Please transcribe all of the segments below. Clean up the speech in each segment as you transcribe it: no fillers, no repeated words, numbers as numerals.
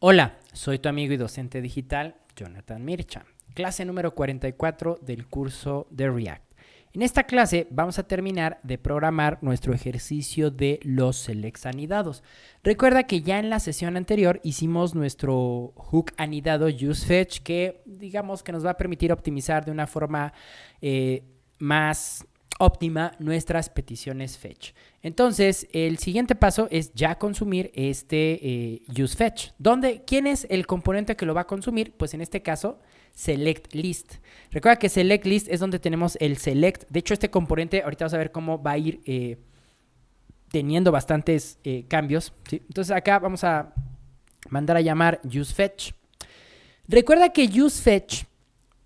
Hola, soy tu amigo y docente digital, Jonathan Mircha. Clase número 44 del curso de React. En esta clase vamos a terminar de programar nuestro ejercicio de los selects anidados. Recuerda que ya en la sesión anterior hicimos nuestro hook anidado useFetch que digamos que nos va a permitir optimizar de una forma más óptima nuestras peticiones fetch. Entonces, el siguiente paso es ya consumir este useFetch. ¿Quién es el componente que lo va a consumir? Pues en este caso, selectList. Recuerda que selectList es donde tenemos el select. De hecho, este componente, ahorita vamos a ver cómo va a ir teniendo bastantes cambios, ¿sí? Entonces, acá vamos a mandar a llamar useFetch. Recuerda que useFetch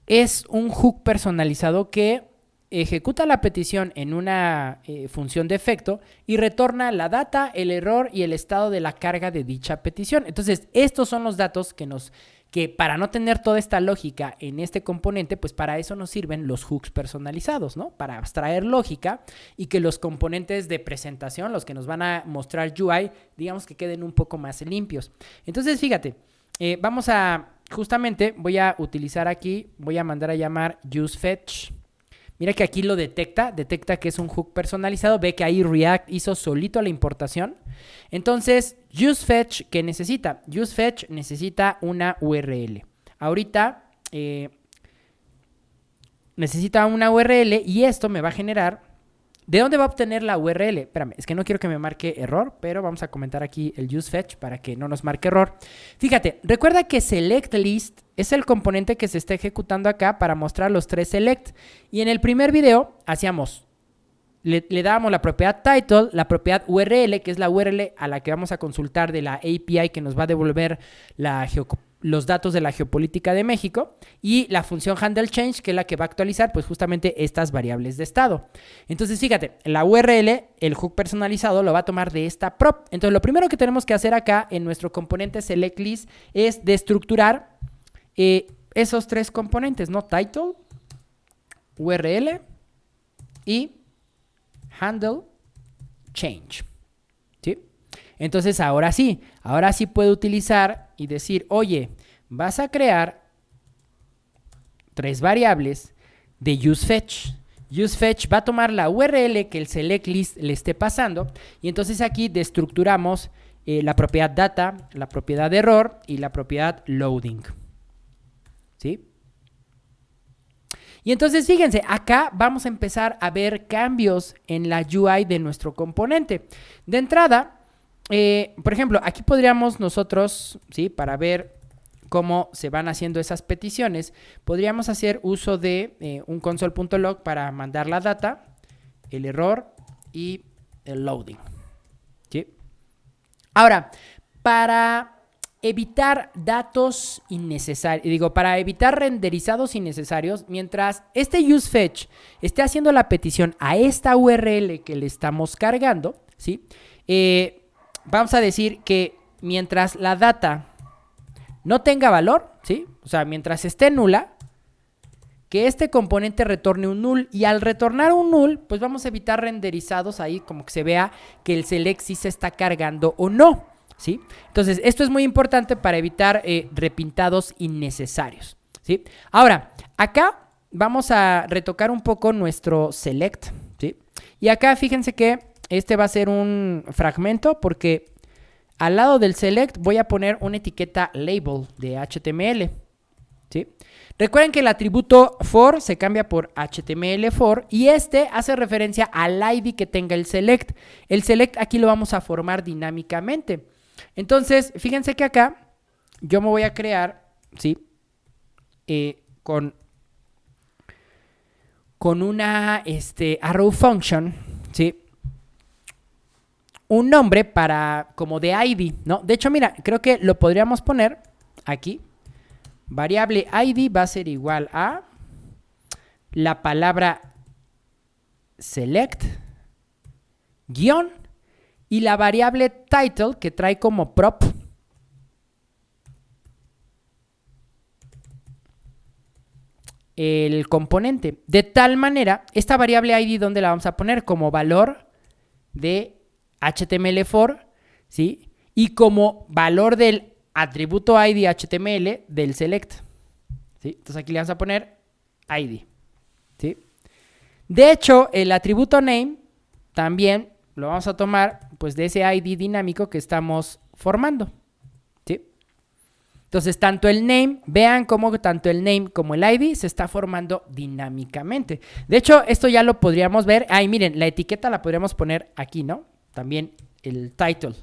es un hook personalizado que ejecuta la petición en una función de efecto y retorna la data, el error y el estado de la carga de dicha petición. Entonces, estos son los datos que para no tener toda esta lógica en este componente, pues para eso nos sirven los hooks personalizados, ¿no? Para abstraer lógica y que los componentes de presentación, los que nos van a mostrar UI, digamos que queden un poco más limpios. Entonces, fíjate, justamente voy a utilizar aquí, voy a mandar a llamar useFetch. Mira que aquí lo detecta que es un hook personalizado, ve que ahí React hizo solito la importación. Entonces, useFetch, ¿qué necesita? useFetch necesita una URL. Ahorita necesita una URL y esto me va a generar... ¿De dónde va a obtener la URL? Espérame, es que no quiero que me marque error, pero vamos a comentar aquí el useFetch para que no nos marque error. Fíjate, recuerda que selectList es el componente que se está ejecutando acá para mostrar los tres select. Y en el primer video le dábamos la propiedad title, la propiedad URL, que es la URL a la que vamos a consultar de la API que nos va a devolver los datos de la geopolítica de México, y la función handleChange, que es la que va a actualizar pues justamente estas variables de estado. Entonces fíjate, la URL, el hook personalizado lo va a tomar de esta prop. Entonces lo primero que tenemos que hacer acá en nuestro componente selectList es destructurar esos tres componentes, ¿no? Title, URL y handleChange. ¿Sí? Entonces ahora sí puedo utilizar y decir, oye, vas a crear tres variables de useFetch. useFetch va a tomar la URL que el selectList le esté pasando y entonces aquí destructuramos la propiedad data, la propiedad error y la propiedad loading. ¿Sí? Y entonces fíjense, acá vamos a empezar a ver cambios en la UI de nuestro componente. De entrada, por ejemplo, aquí podríamos nosotros, ¿sí? Para ver cómo se van haciendo esas peticiones, podríamos hacer uso de un console.log para mandar la data, el error y el loading. ¿Sí? Ahora, para evitar datos innecesarios, para evitar renderizados innecesarios, mientras este useFetch esté haciendo la petición a esta URL que le estamos cargando, ¿sí? Vamos a decir que mientras la data no tenga valor, ¿sí? O sea, mientras esté nula, que este componente retorne un null, y al retornar un null, pues vamos a evitar renderizados ahí, como que se vea que el select sí se está cargando o no, ¿sí? Entonces, esto es muy importante para evitar repintados innecesarios, ¿sí? Ahora, acá vamos a retocar un poco nuestro select, ¿sí? Y acá fíjense que este va a ser un fragmento porque al lado del select voy a poner una etiqueta label de HTML, ¿sí? Recuerden que el atributo for se cambia por HTML for y este hace referencia al ID que tenga el select. El select aquí lo vamos a formar dinámicamente. Entonces, fíjense que acá yo me voy a crear, ¿sí? Con una arrow function, ¿sí? Un nombre como de ID, ¿no? De hecho, mira, creo que lo podríamos poner aquí. Variable ID va a ser igual a la palabra select, guión, y la variable title que trae como prop el componente. De tal manera, esta variable ID, ¿dónde la vamos a poner? Como valor de HTML for, ¿sí? Y como valor del atributo ID HTML del select. ¿Sí? Entonces aquí le vamos a poner ID. ¿Sí? De hecho, el atributo name también lo vamos a tomar pues de ese ID dinámico que estamos formando. ¿Sí? Entonces, tanto el name, vean cómo tanto el name como el ID se está formando dinámicamente. De hecho, esto ya lo podríamos ver. Ahí, miren, la etiqueta la podríamos poner aquí, ¿no? También el title.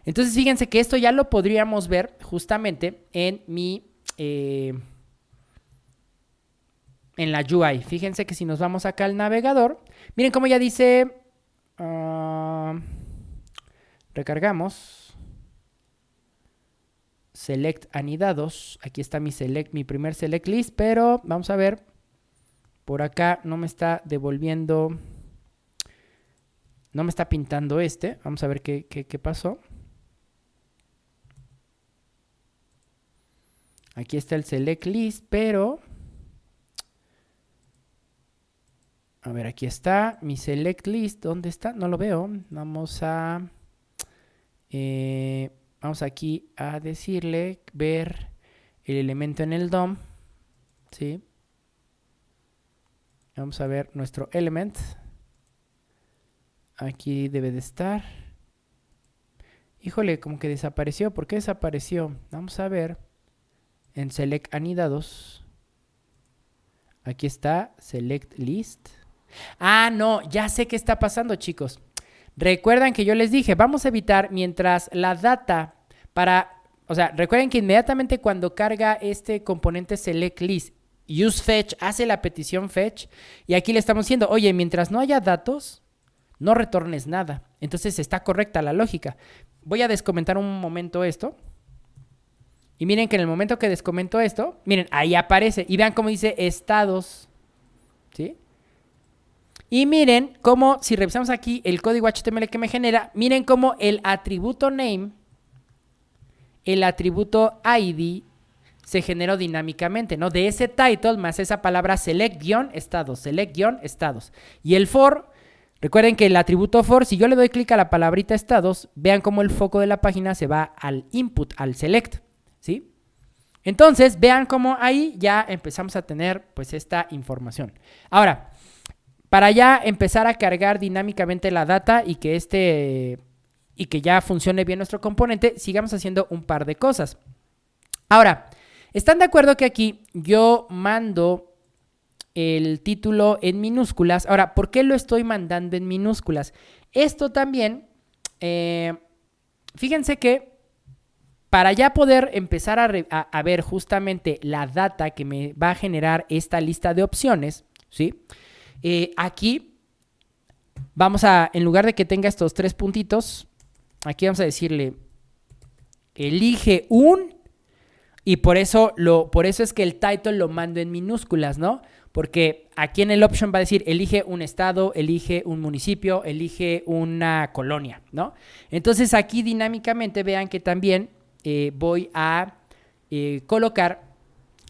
Entonces, fíjense que esto ya lo podríamos ver justamente en mi... en la UI. Fíjense que si nos vamos acá al navegador, miren cómo ya dice... recargamos. Select anidados. Aquí está mi primer select list, pero vamos a ver. Por acá no me está devolviendo... No me está pintando este. Vamos a ver qué pasó. Aquí está el select list, pero... A ver, aquí está mi select list. ¿Dónde está? No lo veo. Vamos aquí a decirle ver el elemento en el DOM. ¿Sí? Vamos a ver nuestro element. Aquí debe de estar. Híjole, como que desapareció. ¿Por qué desapareció? Vamos a ver. En select anidados. Aquí está select list. Ah, no, ya sé qué está pasando, chicos. Recuerdan que yo les dije, vamos a evitar mientras la data o sea, recuerden que inmediatamente cuando carga este componente select list, use fetch, hace la petición fetch, y aquí le estamos diciendo, oye, mientras no haya datos, no retornes nada. Entonces está correcta la lógica. Voy a descomentar un momento esto. Y miren que en el momento que descomento esto, miren, ahí aparece. Y vean cómo dice estados. ¿Sí? Y miren cómo, si revisamos aquí el código HTML que me genera, miren cómo el atributo name, el atributo ID, se generó dinámicamente, ¿no? De ese title más esa palabra select-estados, select-estados. Y el for, recuerden que el atributo for, si yo le doy clic a la palabrita estados, vean cómo el foco de la página se va al input, al select. ¿Sí? Entonces, vean cómo ahí ya empezamos a tener pues esta información. Ahora, para ya empezar a cargar dinámicamente la data y que ya funcione bien nuestro componente, sigamos haciendo un par de cosas. Ahora, ¿están de acuerdo que aquí yo mando el título en minúsculas? Ahora, ¿por qué lo estoy mandando en minúsculas? Esto también, fíjense que para ya poder empezar a ver justamente la data que me va a generar esta lista de opciones, ¿sí? Aquí vamos a, en lugar de que tenga estos 3 puntitos, aquí vamos a decirle elige un, y por eso es que el title lo mando en minúsculas, ¿no? Porque aquí en el option va a decir elige un estado, elige un municipio, elige una colonia, ¿no? Entonces aquí dinámicamente vean que también voy a colocar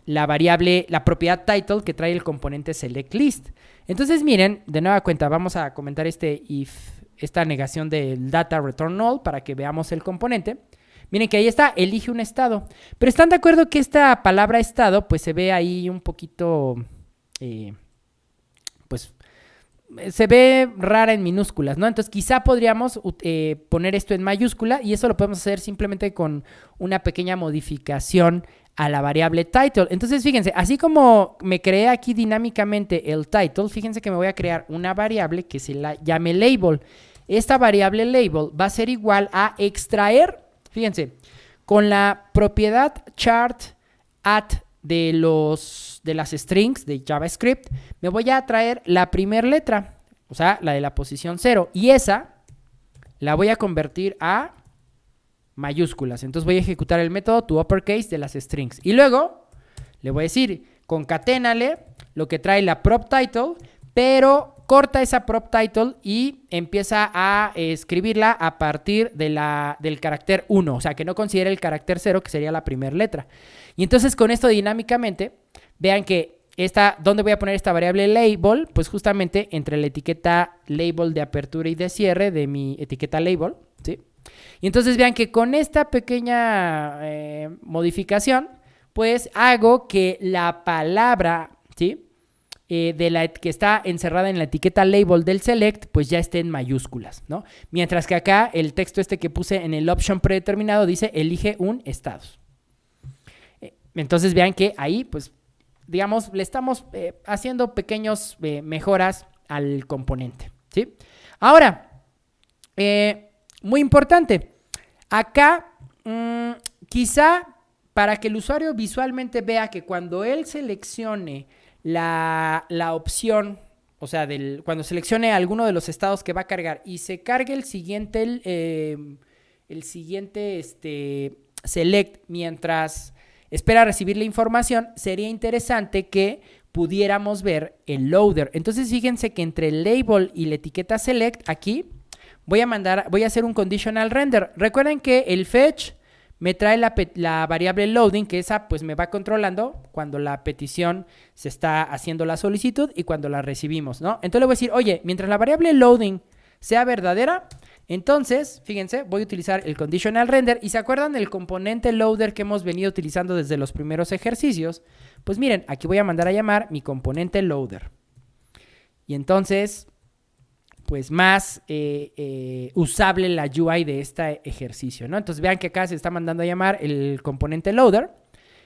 la variable, la propiedad title que trae el componente select list. Entonces miren, de nueva cuenta vamos a comentar esta negación del data return null para que veamos el componente. Miren que ahí está, elige un estado. Pero ¿están de acuerdo que esta palabra estado pues se ve ahí un poquito, pues se ve rara en minúsculas, ¿no? Entonces quizá podríamos poner esto en mayúscula y eso lo podemos hacer simplemente con una pequeña modificación a la variable title. Entonces fíjense, así como me creé aquí dinámicamente el title, fíjense que me voy a crear una variable que se la llame label. Esta variable label va a ser igual a extraer, fíjense, con la propiedad chart at de las strings de JavaScript, me voy a traer la primera letra, o sea, la de la posición 0, y esa la voy a convertir a mayúsculas. Entonces voy a ejecutar el método toUpperCase de las strings. Y luego le voy a decir, concaténale lo que trae la prop title, pero corta esa prop title y empieza a escribirla a partir del carácter 1, o sea, que no considere el carácter 0, que sería la primera letra. Y entonces con esto dinámicamente, vean que ¿dónde voy a poner esta variable label? Pues justamente entre la etiqueta label de apertura y de cierre de mi etiqueta label, ¿sí? Y entonces vean que con esta pequeña modificación, pues hago que la palabra, ¿sí? Que está encerrada en la etiqueta label del select, pues ya esté en mayúsculas, ¿no? Mientras que acá el texto que puse en el option predeterminado dice elige un estados. Entonces vean que ahí, pues, digamos, le estamos haciendo pequeños mejoras al componente, ¿sí? Ahora, muy importante, acá quizá para que el usuario visualmente vea que cuando él seleccione la opción, o sea, cuando seleccione alguno de los estados que va a cargar y se cargue el siguiente select mientras espera recibir la información, sería interesante que pudiéramos ver el loader. Entonces fíjense que entre el label y la etiqueta select aquí voy a hacer un conditional render. Recuerden que el fetch me trae la variable loading, que esa pues me va controlando cuando la petición se está haciendo la solicitud y cuando la recibimos, ¿no? Entonces le voy a decir, oye, mientras la variable loading sea verdadera, entonces, fíjense, voy a utilizar el conditional render. ¿Y se acuerdan del componente loader que hemos venido utilizando desde los primeros ejercicios? Pues miren, aquí voy a mandar a llamar mi componente loader. Y entonces, pues más usable la UI de este ejercicio, ¿no? Entonces vean que acá se está mandando a llamar el componente loader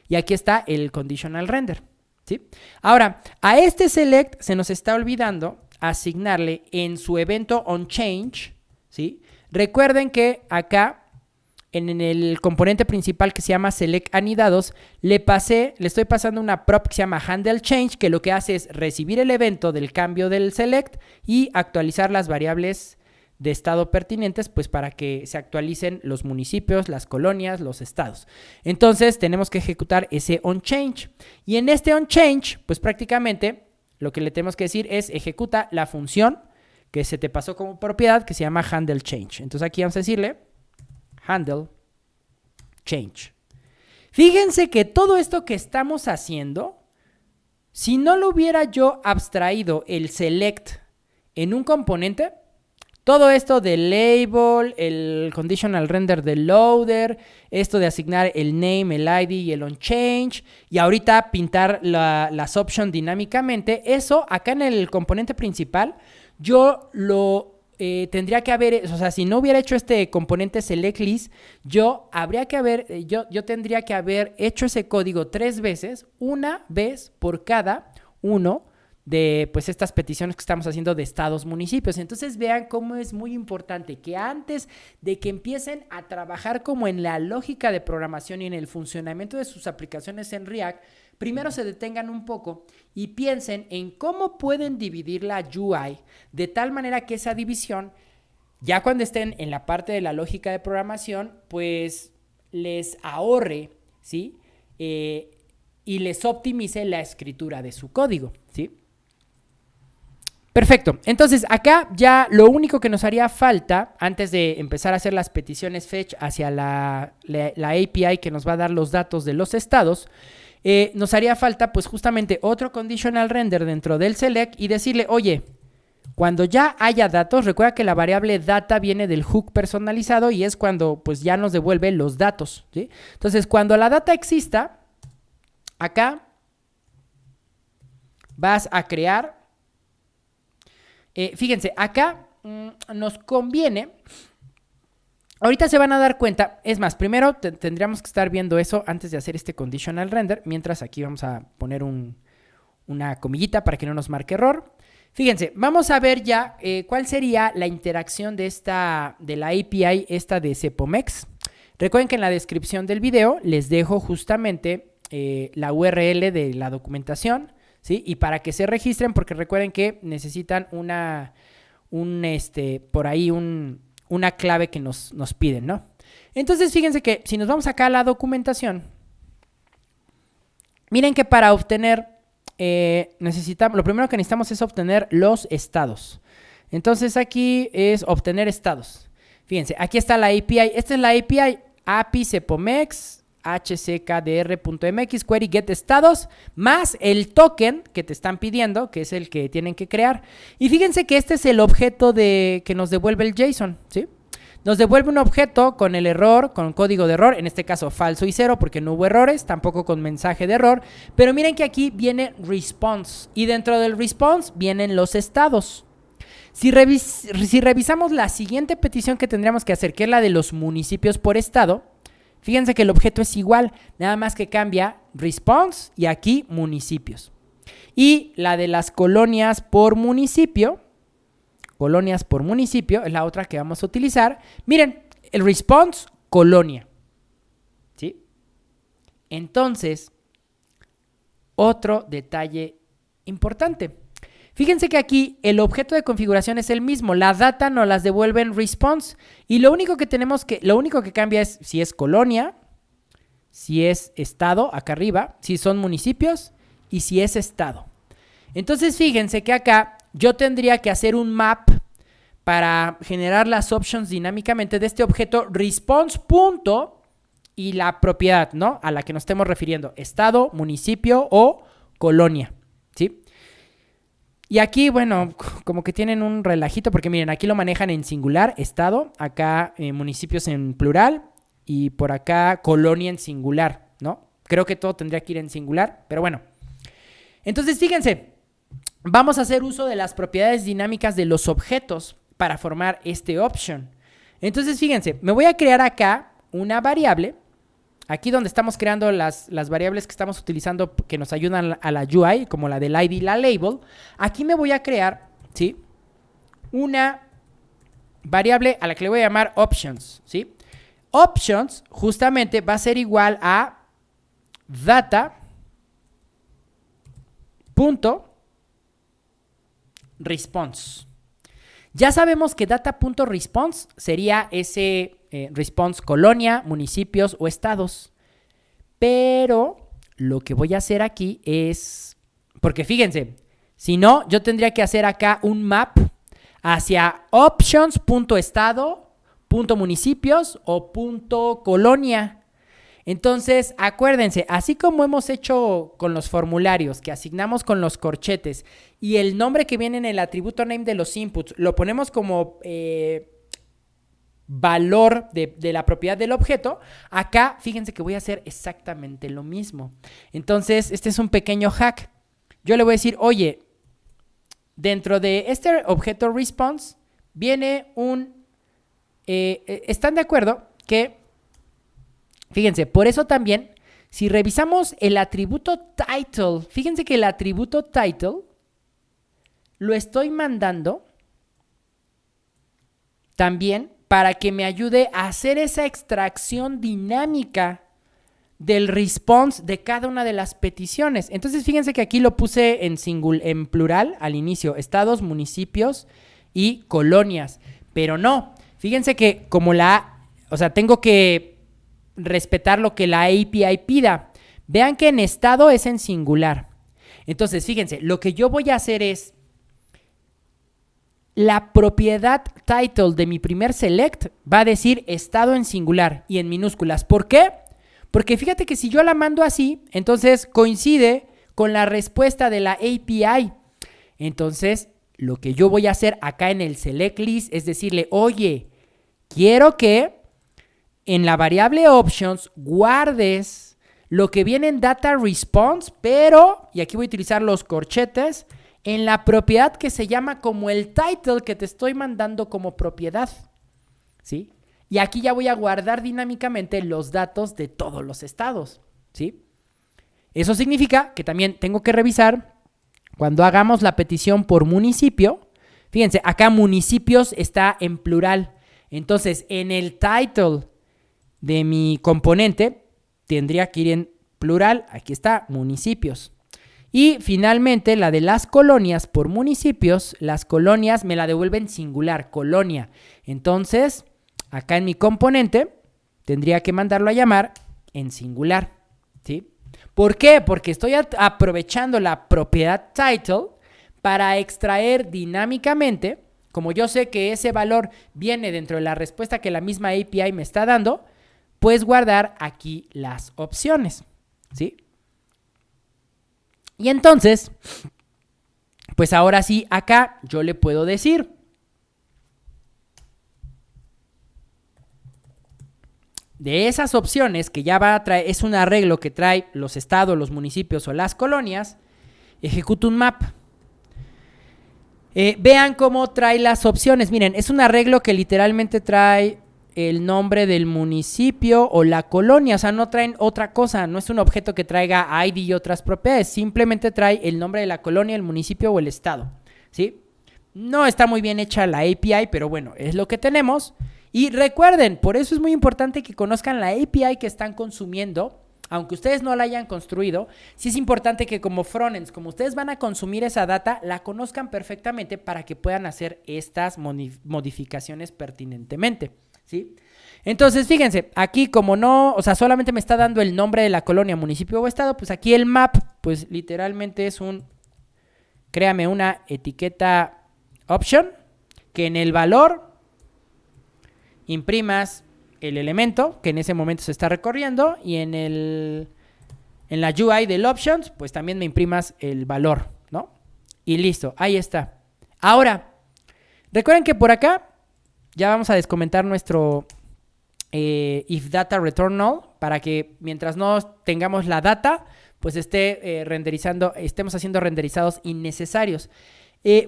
y aquí está el conditional render, ¿sí? Ahora, a este select se nos está olvidando asignarle en su evento onChange, ¿sí? Recuerden que acá en el componente principal que se llama select anidados, le estoy pasando una prop que se llama handle change, que lo que hace es recibir el evento del cambio del select y actualizar las variables de estado pertinentes, pues para que se actualicen los municipios, las colonias, los estados. Entonces tenemos que ejecutar ese onChange. Y en este onChange, pues prácticamente lo que le tenemos que decir es ejecuta la función que se te pasó como propiedad, que se llama handle change. Entonces aquí vamos a decirle handle change. Fíjense que todo esto que estamos haciendo, si no lo hubiera yo abstraído el select en un componente, todo esto del label, el conditional render del loader, esto de asignar el name, el ID y el onChange, y ahorita pintar las options dinámicamente, eso acá en el componente principal, yo lo tendría que haber, o sea, si no hubiera hecho este componente select list, yo tendría que haber hecho ese código 3 veces, una vez por cada uno de pues estas peticiones que estamos haciendo de estados, municipios. Entonces vean cómo es muy importante que antes de que empiecen a trabajar como en la lógica de programación y en el funcionamiento de sus aplicaciones en React, primero se detengan un poco y piensen en cómo pueden dividir la UI de tal manera que esa división, ya cuando estén en la parte de la lógica de programación, pues les ahorre, ¿sí? Y les optimice la escritura de su código, ¿sí? Perfecto, entonces acá ya lo único que nos haría falta antes de empezar a hacer las peticiones fetch hacia la API que nos va a dar los datos de los estados, nos haría falta pues justamente otro conditional render dentro del select y decirle, oye, cuando ya haya datos, recuerda que la variable data viene del hook personalizado y es cuando pues ya nos devuelve los datos, ¿sí? Entonces cuando la data exista, acá vas a crear, fíjense, acá nos conviene, ahorita se van a dar cuenta, es más, primero tendríamos que estar viendo eso antes de hacer este conditional render, mientras aquí vamos a poner una comillita para que no nos marque error. Fíjense, vamos a ver ya cuál sería la interacción de la API esta de Cepomex. Recuerden que en la descripción del video les dejo justamente la URL de la documentación, ¿sí? Y para que se registren, porque recuerden que necesitan por ahí una clave que nos piden, ¿no? Entonces, fíjense que si nos vamos acá a la documentación, miren que para obtener, lo primero que necesitamos es obtener los estados. Entonces, aquí es obtener estados. Fíjense, aquí está la API. Esta es la API Cepomex hckdr.mx query get estados más el token que te están pidiendo, que es el que tienen que crear. Y fíjense que este es el objeto que nos devuelve el JSON, ¿sí? nos devuelve un objeto con el error, con código de error, en este caso falso y 0 porque no hubo errores, tampoco con mensaje de error, pero miren que aquí viene response y dentro del response vienen los estados. Si revisamos la siguiente petición que tendríamos que hacer, que es la de los municipios por estado, fíjense que el objeto es igual, nada más que cambia response y aquí municipios. Y la de las colonias por municipio es la otra que vamos a utilizar. Miren, el response, colonia. ¿Sí? Entonces, otro detalle importante. Fíjense que aquí el objeto de configuración es el mismo, la data nos las devuelve en response y lo único que cambia es si es colonia, si es estado, acá arriba, si son municipios y si es estado. Entonces fíjense que acá yo tendría que hacer un map para generar las options dinámicamente de este objeto response punto y la propiedad, ¿no? A la que nos estemos refiriendo, estado, municipio o colonia, ¿sí? Y aquí, bueno, como que tienen un relajito porque miren, aquí lo manejan en singular, estado, acá municipios en plural y por acá colonia en singular, ¿no? Creo que todo tendría que ir en singular, pero bueno. Entonces, fíjense, vamos a hacer uso de las propiedades dinámicas de los objetos para formar este option. Entonces, fíjense, me voy a crear acá una variable. Aquí donde estamos creando las variables que estamos utilizando que nos ayudan a la UI, como la del ID y la label, aquí me voy a crear, ¿sí?, una variable a la que le voy a llamar options, ¿sí? Options justamente va a ser igual a data.response. Ya sabemos que data.response sería ese response colonia, municipios o estados. Pero lo que voy a hacer aquí es, porque fíjense, si no, yo tendría que hacer acá un map hacia options.estado.municipios o .colonia. Entonces, acuérdense, así como hemos hecho con los formularios que asignamos con los corchetes y el nombre que viene en el atributo name de los inputs lo ponemos como valor de la propiedad del objeto, acá fíjense que voy a hacer exactamente lo mismo. Entonces, este es un pequeño hack. Yo le voy a decir, oye, dentro de este objeto response viene ¿están de acuerdo que... Fíjense, por eso también, si revisamos el atributo title, fíjense que el atributo title lo estoy mandando también para que me ayude a hacer esa extracción dinámica del response de cada una de las peticiones. Entonces, fíjense que aquí lo puse en plural al inicio, estados, municipios y colonias, pero no. Fíjense que tengo que respetar lo que la API pida. Vean que en estado es en singular. Entonces, fíjense, lo que yo voy a hacer es la propiedad title de mi primer select va a decir estado en singular y en minúsculas. ¿Por qué? Porque fíjate que si yo la mando así, entonces coincide con la respuesta de la API. Entonces, lo que yo voy a hacer acá en el select list es decirle, oye, quiero que en la variable options guardes lo que viene en data response, pero, y aquí voy a utilizar los corchetes, en la propiedad que se llama como el title que te estoy mandando como propiedad, ¿sí? Y aquí ya voy a guardar dinámicamente los datos de todos los estados, ¿sí? Eso significa que también tengo que revisar cuando hagamos la petición por municipio. Fíjense, acá municipios está en plural. Entonces, en el title de mi componente tendría que ir en plural. Aquí está, municipios. Y finalmente, la de las colonias por municipios, las colonias me la devuelven singular, colonia. Entonces, acá en mi componente tendría que mandarlo a llamar en singular, ¿sí? ¿Por qué? Porque estoy aprovechando la propiedad title para extraer dinámicamente, como yo sé que ese valor viene dentro de la respuesta que la misma API me está dando, pues guardar aquí las opciones, ¿sí? Y entonces, pues ahora sí, acá yo le puedo decir, de esas opciones que ya va a traer, es un arreglo que trae los estados, los municipios o las colonias, ejecuto un map. Vean cómo trae las opciones. Miren, es un arreglo que literalmente trae el nombre del municipio o la colonia. O sea, no traen otra cosa. No es un objeto que traiga ID y otras propiedades. Simplemente trae el nombre de la colonia, el municipio o el estado. ¿Sí? No está muy bien hecha la API, pero bueno, es lo que tenemos. Y recuerden, por eso es muy importante que conozcan la API que están consumiendo. Aunque ustedes no la hayan construido, sí es importante que como frontends, como ustedes van a consumir esa data, la conozcan perfectamente para que puedan hacer estas modificaciones pertinentemente, ¿sí? Entonces, fíjense, aquí como no, o sea, solamente me está dando el nombre de la colonia, municipio o estado, pues aquí el map, pues literalmente es créame una etiqueta option, que en el valor imprimas el elemento que en ese momento se está recorriendo y en la UI del options, pues también me imprimas el valor, ¿no? Y listo, ahí está. Ahora, recuerden que por acá ya vamos a descomentar nuestro if data return null para que mientras no tengamos la data, pues estemos haciendo renderizados innecesarios.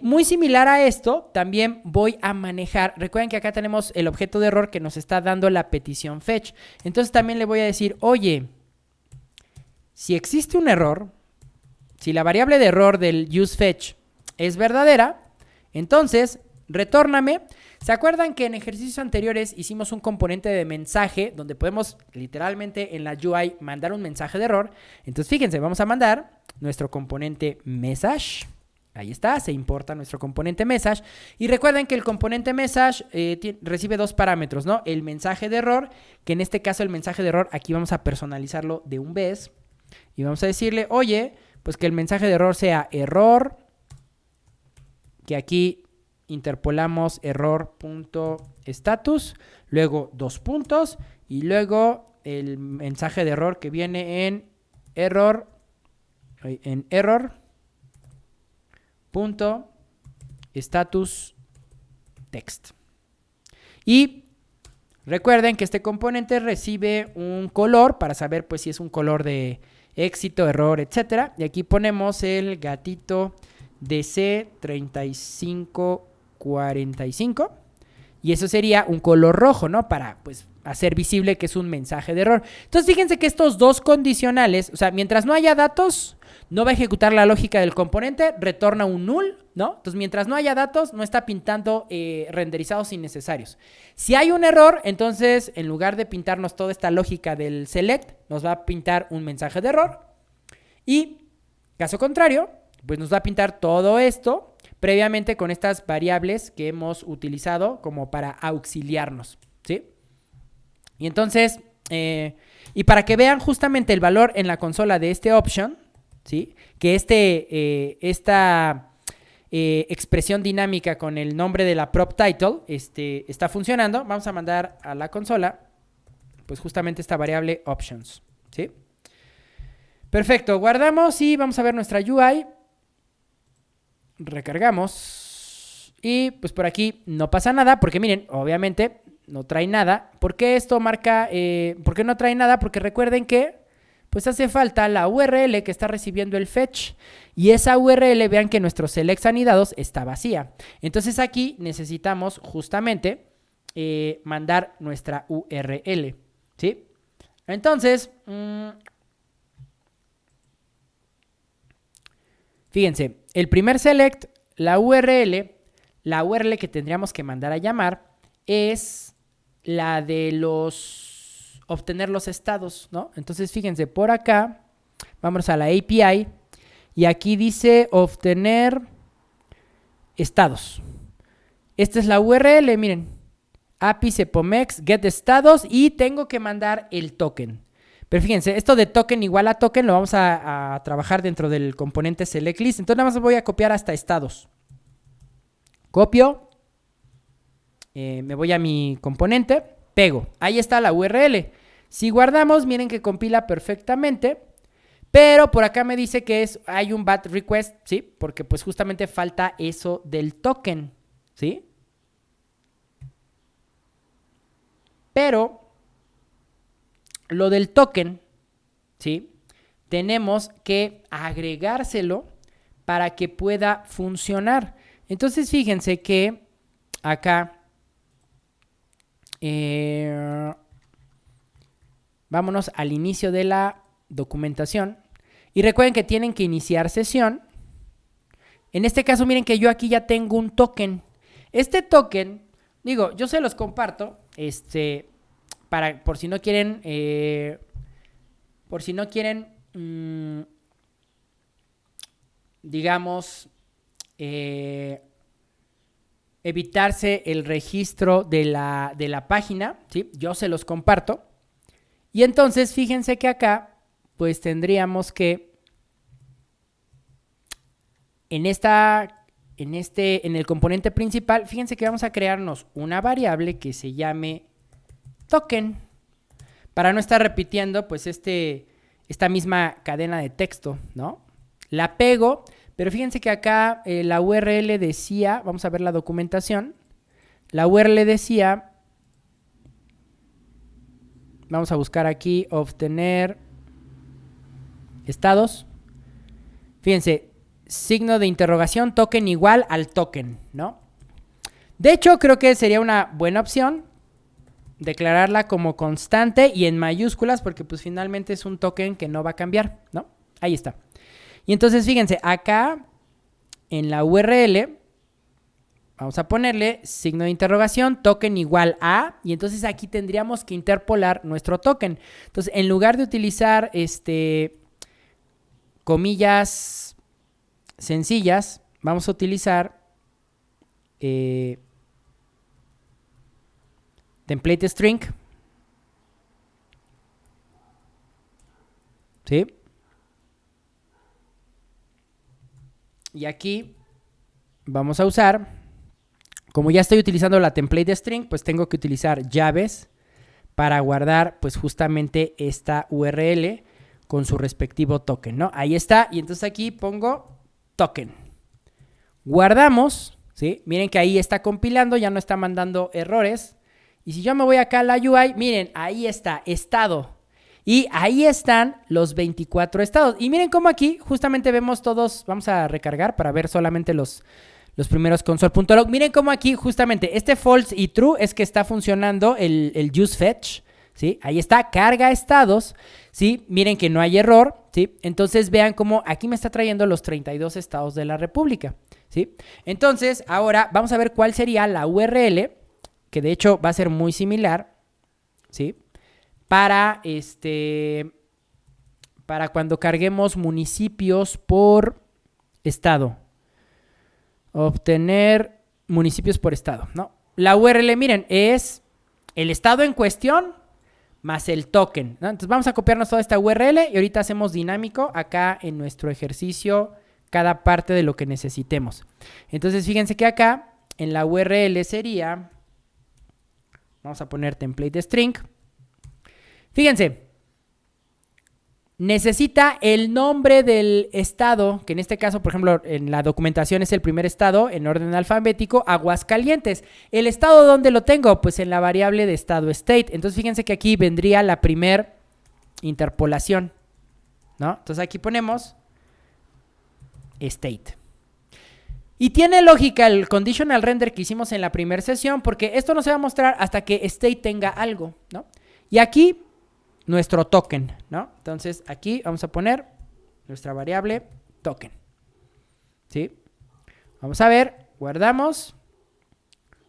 Muy similar a esto, también voy a manejar, recuerden que acá tenemos el objeto de error que nos está dando la petición fetch. Entonces también le voy a decir, oye, si existe un error, si la variable de error del useFetch es verdadera, entonces retórname. ¿Se acuerdan que en ejercicios anteriores hicimos un componente de mensaje donde podemos literalmente en la UI mandar un mensaje de error? Entonces fíjense, vamos a mandar nuestro componente message. Ahí está, se importa nuestro componente message. Y recuerden que el componente message recibe dos parámetros, ¿no? El mensaje de error, que en este caso el mensaje de error, aquí vamos a personalizarlo de un vez. Y vamos a decirle, oye, pues que el mensaje de error sea error, que aquí interpolamos error.status, luego dos puntos, y luego el mensaje de error que viene en error. Status text. Y recuerden que este componente recibe un color para saber pues si es un color de éxito, error, etcétera. Y aquí ponemos el gatito DC3545 y eso sería un color rojo, ¿no? Para pues hacer visible que es un mensaje de error. Entonces fíjense que estos dos condicionales, o sea, mientras no haya datos, no va a ejecutar la lógica del componente, retorna un null, ¿no? Entonces, mientras no haya datos, no está pintando renderizados innecesarios. Si hay un error, entonces, en lugar de pintarnos toda esta lógica del select, nos va a pintar un mensaje de error. Y, caso contrario, pues nos va a pintar todo esto previamente con estas variables que hemos utilizado como para auxiliarnos, ¿sí? Y entonces, y para que vean justamente el valor en la consola de este option, ¿sí? Que esta expresión dinámica con el nombre de la prop title está funcionando. Vamos a mandar a la consola pues justamente esta variable options, ¿sí? Perfecto, guardamos y vamos a ver nuestra UI. Recargamos y pues por aquí no pasa nada porque miren, obviamente no trae nada. ¿Por qué esto marca? ¿Por qué no trae nada? Porque recuerden que pues hace falta la URL que está recibiendo el fetch y esa URL, vean que nuestro select anidados está vacía. Entonces aquí necesitamos justamente mandar nuestra URL, ¿sí? Entonces, fíjense, el primer select, la URL que tendríamos que mandar a llamar es la de obtener los estados, ¿no? Entonces, fíjense, por acá, vamos a la API y aquí dice obtener estados. Esta es la URL, miren, API cepomex get estados y tengo que mandar el token. Pero fíjense, esto de token igual a token lo vamos a trabajar dentro del componente select list. Entonces nada más voy a copiar hasta estados. Copio, me voy a mi componente, pego. Ahí está la URL. Si guardamos, miren que compila perfectamente. Pero por acá me dice que hay un bad request, ¿sí? Porque pues justamente falta eso del token, ¿sí? Pero lo del token, ¿sí? Tenemos que agregárselo para que pueda funcionar. Entonces, fíjense que acá, vámonos al inicio de la documentación. Y recuerden que tienen que iniciar sesión. En este caso, miren que yo aquí ya tengo un token. Este token, digo, yo se los comparto, por si no quieren, digamos, evitarse el registro de la página, ¿sí? Yo se los comparto. Y entonces, fíjense que acá, pues tendríamos que, en el componente principal, fíjense que vamos a crearnos una variable que se llame token, para no estar repitiendo, pues, esta misma cadena de texto, ¿no? La pego, pero fíjense que acá la URL decía, vamos a ver la documentación, la URL decía, vamos a buscar aquí, obtener estados, fíjense, signo de interrogación, token igual al token, ¿no? De hecho, creo que sería una buena opción declararla como constante y en mayúsculas, porque pues finalmente es un token que no va a cambiar, ¿no? Ahí está. Y entonces, fíjense, acá en la URL vamos a ponerle signo de interrogación, token igual a, y entonces aquí tendríamos que interpolar nuestro token. Entonces, en lugar de utilizar comillas sencillas, vamos a utilizar template string, ¿sí? Y aquí vamos a usar, como ya estoy utilizando la template string, pues tengo que utilizar llaves para guardar pues justamente esta URL con su respectivo token, ¿no? Ahí está, y entonces aquí pongo token. Guardamos, ¿sí? Miren que ahí está compilando, ya no está mandando errores. Y si yo me voy acá a la UI, miren, ahí está, estado. Y ahí están los 24 estados. Y miren cómo aquí justamente vemos todos, vamos a recargar para ver solamente los primeros console.log. Miren cómo aquí justamente este false y true es que está funcionando el useFetch, ¿sí? Ahí está, carga estados, ¿sí? Miren que no hay error, ¿sí? Entonces vean cómo aquí me está trayendo los 32 estados de la República, ¿sí? Entonces ahora vamos a ver cuál sería la URL, que de hecho va a ser muy similar, ¿sí? Para cuando carguemos municipios por estado. Obtener municipios por estado, ¿no? La URL, miren, es el estado en cuestión más el token, ¿no? Entonces vamos a copiarnos toda esta URL y ahorita hacemos dinámico acá en nuestro ejercicio cada parte de lo que necesitemos. Entonces fíjense que acá en la URL sería, vamos a poner template string. Fíjense, necesita el nombre del estado, que en este caso, por ejemplo, en la documentación es el primer estado en orden alfabético, Aguascalientes. ¿El estado dónde lo tengo? Pues en la variable de estado state. Entonces fíjense que aquí vendría la primer interpolación, ¿no? Entonces aquí ponemos state. Y tiene lógica el conditional render que hicimos en la primera sesión, porque esto no se va a mostrar hasta que state tenga algo, ¿no? Y aquí nuestro token, ¿no? Entonces aquí vamos a poner nuestra variable token, ¿sí? Vamos a ver, guardamos.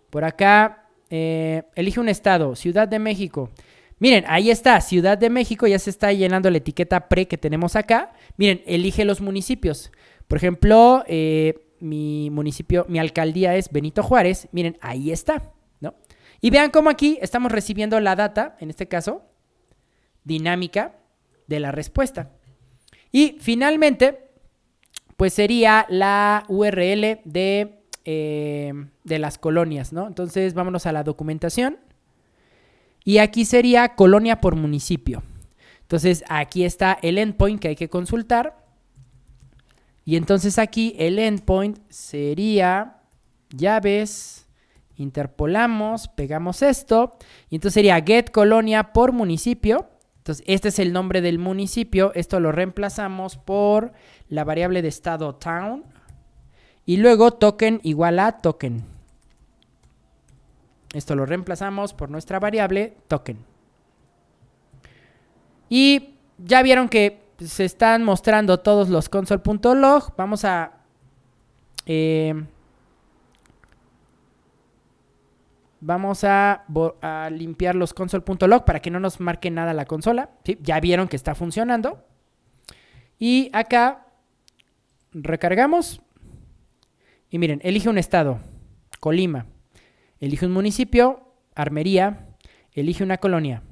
Por acá, elige un estado, Ciudad de México. Miren, ahí está, Ciudad de México, ya se está llenando la etiqueta pre que tenemos acá. Miren, elige los municipios. Por ejemplo, mi municipio, mi alcaldía es Benito Juárez. Miren, ahí está, ¿no? Y vean cómo aquí estamos recibiendo la data, en este caso, dinámica de la respuesta. Y finalmente, pues sería la URL de las colonias, ¿no? Entonces, vámonos a la documentación. Y aquí sería colonia por municipio. Entonces, aquí está el endpoint que hay que consultar. Y entonces aquí el endpoint sería llaves, interpolamos, pegamos esto. Y entonces sería get colonia por municipio. Entonces, este es el nombre del municipio. Esto lo reemplazamos por la variable de estado town. Y luego token igual a token. Esto lo reemplazamos por nuestra variable token. Y ya vieron que se están mostrando todos los console.log. Vamos a limpiar los console.log para que no nos marque nada la consola. ¿Sí? Ya vieron que está funcionando. Y acá recargamos. Y miren, elige un estado, Colima. Elige un municipio, Armería. Elige una colonia,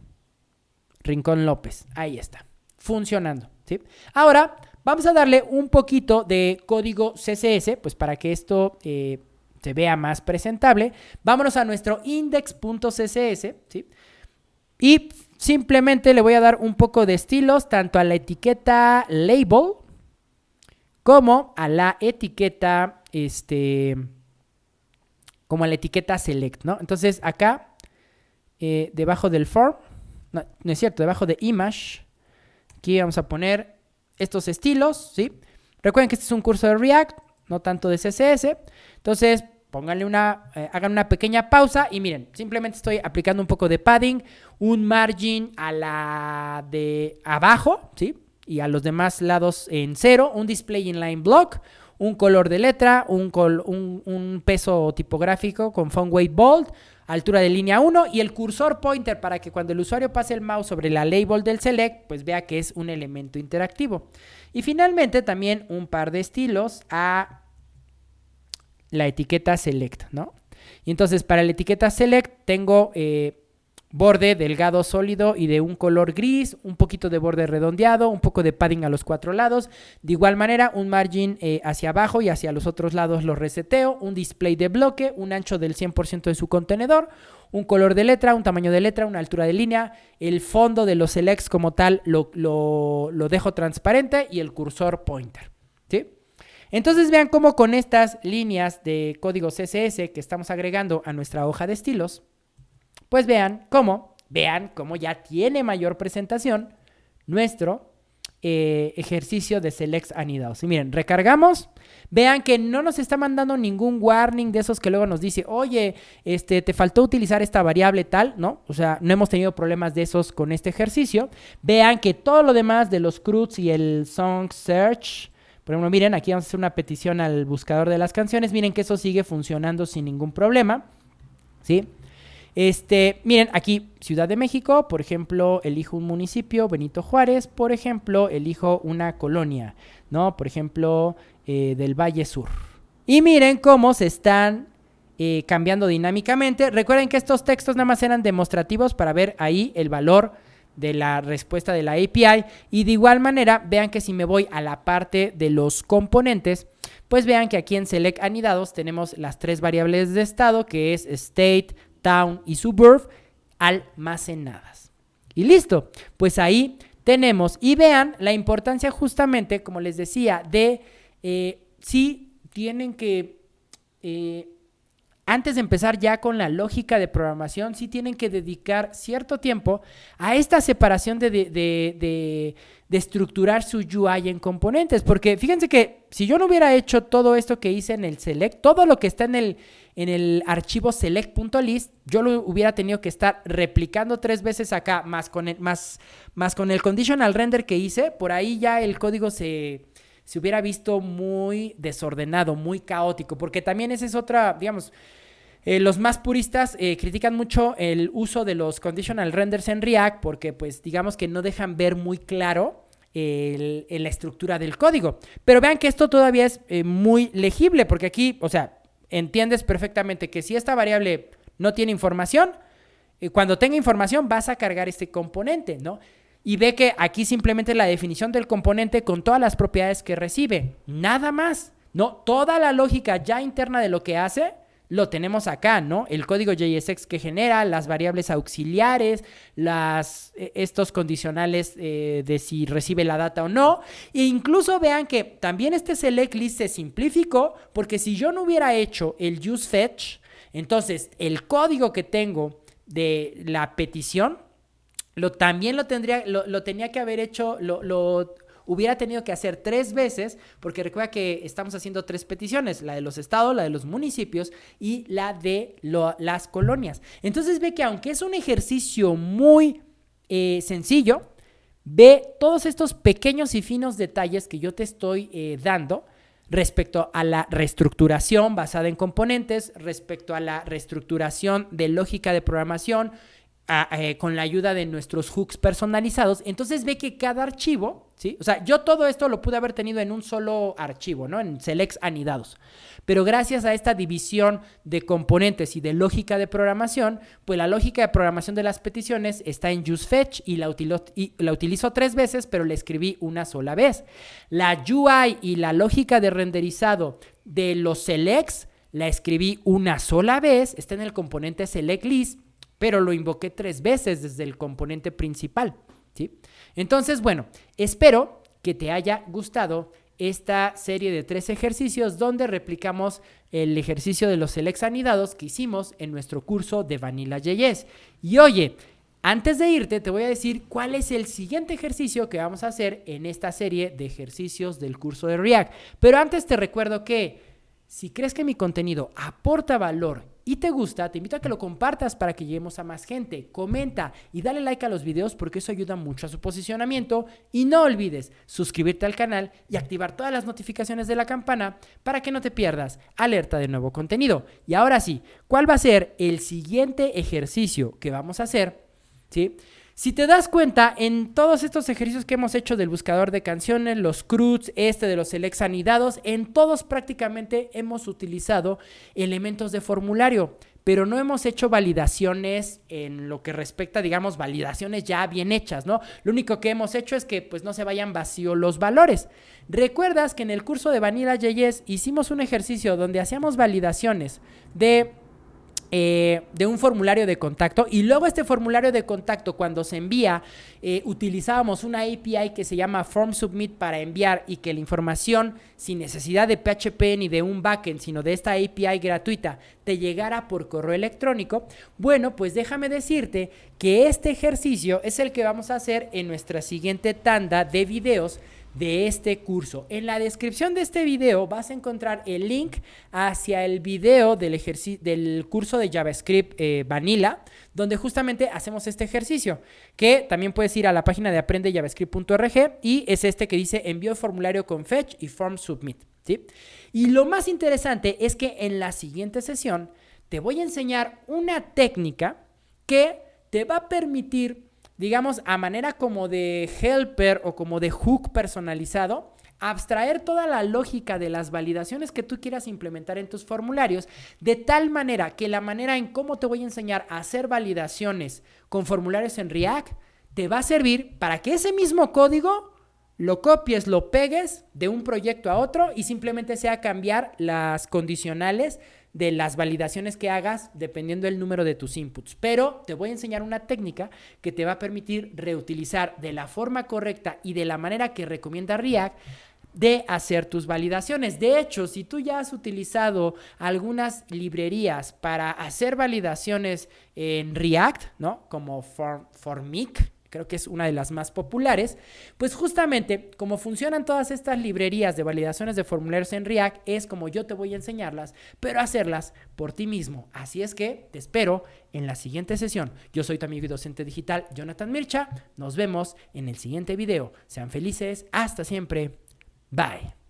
Rincón López. Ahí está, funcionando. ¿Sí? Ahora vamos a darle un poquito de código CSS, pues para que esto se vea más presentable. Vámonos a nuestro index.css, ¿sí? Y simplemente le voy a dar un poco de estilos, tanto a la etiqueta label como a la etiqueta select, ¿no? Entonces acá, debajo del form, no es cierto, debajo de image, aquí vamos a poner estos estilos, ¿sí? Recuerden que este es un curso de React, no tanto de CSS. Entonces, hagan una pequeña pausa y miren, simplemente estoy aplicando un poco de padding, un margin a la de abajo, ¿sí? Y a los demás lados en 0, un display inline block, un color de letra, un peso tipográfico con font weight bold, altura de línea 1 y el cursor pointer para que cuando el usuario pase el mouse sobre la label del select, pues vea que es un elemento interactivo. Y finalmente también un par de estilos a la etiqueta select, ¿no? Y entonces para la etiqueta select tengo borde delgado sólido y de un color gris, un poquito de borde redondeado, un poco de padding a los 4 lados. De igual manera, un margin hacia abajo y hacia los otros lados lo reseteo, un display de bloque, un ancho del 100% de su contenedor, un color de letra, un tamaño de letra, una altura de línea, el fondo de los selects como tal lo dejo transparente y el cursor pointer, ¿sí? Entonces vean cómo con estas líneas de código CSS que estamos agregando a nuestra hoja de estilos, pues vean cómo ya tiene mayor presentación nuestro ejercicio de selects anidados. Y miren, recargamos, vean que no nos está mandando ningún warning de esos que luego nos dice, oye, te faltó utilizar esta variable tal, ¿no? O sea, no hemos tenido problemas de esos con este ejercicio. Vean que todo lo demás de los CRUDs y el song search, por ejemplo, miren, aquí vamos a hacer una petición al buscador de las canciones, miren que eso sigue funcionando sin ningún problema, ¿sí? Miren, aquí Ciudad de México, por ejemplo, elijo un municipio, Benito Juárez, por ejemplo, elijo una colonia, ¿no? Por ejemplo, del Valle Sur. Y miren cómo se están cambiando dinámicamente. Recuerden que estos textos nada más eran demostrativos para ver ahí el valor de la respuesta de la API. Y de igual manera, vean que si me voy a la parte de los componentes, pues vean que aquí en Select Anidados tenemos las 3 variables de estado, que es state, town y suburb almacenadas. Y listo, pues ahí tenemos. Y vean la importancia justamente, como les decía, de si tienen que, antes de empezar ya con la lógica de programación, sí tienen que dedicar cierto tiempo a esta separación de estructurar su UI en componentes. Porque fíjense que si yo no hubiera hecho todo esto que hice en el select, todo lo que está en el archivo select.list, yo lo hubiera tenido que estar replicando 3 veces acá, más con el conditional render que hice. Por ahí ya el código se hubiera visto muy desordenado, muy caótico, porque también esa es otra, digamos, los más puristas critican mucho el uso de los conditional renders en React porque, pues, digamos que no dejan ver muy claro la estructura del código. Pero vean que esto todavía es muy legible, porque aquí, o sea, entiendes perfectamente que si esta variable no tiene información, cuando tenga información vas a cargar este componente, ¿no? Y ve que aquí simplemente la definición del componente con todas las propiedades que recibe, nada más, ¿no? Toda la lógica ya interna de lo que hace lo tenemos acá, ¿no? El código JSX que genera, las variables auxiliares, estos condicionales de si recibe la data o no. E incluso vean que también este select list se simplificó, porque si yo no hubiera hecho el useFetch, entonces el código que tengo de la petición también lo tenía que haber hecho, lo hubiera tenido que hacer 3 veces, porque recuerda que estamos haciendo 3 peticiones, la de los estados, la de los municipios y la de las colonias. Entonces ve que aunque es un ejercicio muy sencillo, ve todos estos pequeños y finos detalles que yo te estoy dando respecto a la reestructuración basada en componentes, respecto a la reestructuración de lógica de programación, con la ayuda de nuestros hooks personalizados. Entonces ve que cada archivo, ¿sí? O sea, yo todo esto lo pude haber tenido en un solo archivo, ¿no? En selects anidados. Pero gracias a esta división de componentes y de lógica de programación, pues la lógica de programación de las peticiones está en useFetch y la utilizo 3 veces, pero la escribí una sola vez. La UI y la lógica de renderizado de los selects la escribí una sola vez, está en el componente selectList, pero lo invoqué 3 veces desde el componente principal, ¿sí? Entonces, bueno, espero que te haya gustado esta serie de 3 ejercicios donde replicamos el ejercicio de los selects anidados que hicimos en nuestro curso de Vanilla.js. Y oye, antes de irte te voy a decir cuál es el siguiente ejercicio que vamos a hacer en esta serie de ejercicios del curso de React. Pero antes te recuerdo que si crees que mi contenido aporta valor y te gusta, te invito a que lo compartas para que lleguemos a más gente. Comenta y dale like a los videos porque eso ayuda mucho a su posicionamiento. Y no olvides suscribirte al canal y activar todas las notificaciones de la campana para que no te pierdas alerta de nuevo contenido. Y ahora sí, ¿cuál va a ser el siguiente ejercicio que vamos a hacer? ¿Sí? Si te das cuenta, en todos estos ejercicios que hemos hecho del buscador de canciones, los CRUDs, de los selects anidados, en todos prácticamente hemos utilizado elementos de formulario, pero no hemos hecho validaciones en lo que respecta, digamos, validaciones ya bien hechas, ¿no? Lo único que hemos hecho es que pues no se vayan vacíos los valores. ¿Recuerdas que en el curso de Vanilla.js hicimos un ejercicio donde hacíamos validaciones de un formulario de contacto y luego este formulario de contacto cuando se envía utilizábamos una API que se llama FormSubmit para enviar y que la información sin necesidad de PHP ni de un backend sino de esta API gratuita te llegara por correo electrónico? Bueno, pues déjame decirte que este ejercicio es el que vamos a hacer en nuestra siguiente tanda de videos de este curso. En la descripción de este video vas a encontrar el link hacia el video del curso de JavaScript Vanilla, donde justamente hacemos este ejercicio, que también puedes ir a la página de aprendejavascript.org y es este que dice envío formulario con fetch y form submit, ¿sí? Y lo más interesante es que en la siguiente sesión te voy a enseñar una técnica que te va a permitir, digamos, a manera como de helper o como de hook personalizado, abstraer toda la lógica de las validaciones que tú quieras implementar en tus formularios, de tal manera que la manera en cómo te voy a enseñar a hacer validaciones con formularios en React te va a servir para que ese mismo código lo copies, lo pegues de un proyecto a otro y simplemente sea cambiar las condicionales de las validaciones que hagas dependiendo del número de tus inputs. Pero te voy a enseñar una técnica que te va a permitir reutilizar de la forma correcta y de la manera que recomienda React de hacer tus validaciones. De hecho, si tú ya has utilizado algunas librerías para hacer validaciones en React, ¿no? Como Formic, creo que es una de las más populares, pues justamente como funcionan todas estas librerías de validaciones de formularios en React, es como yo te voy a enseñarlas, pero hacerlas por ti mismo. Así es que te espero en la siguiente sesión. Yo soy tu amigo y docente digital, Jonathan Mircha. Nos vemos en el siguiente video. Sean felices. Hasta siempre. Bye.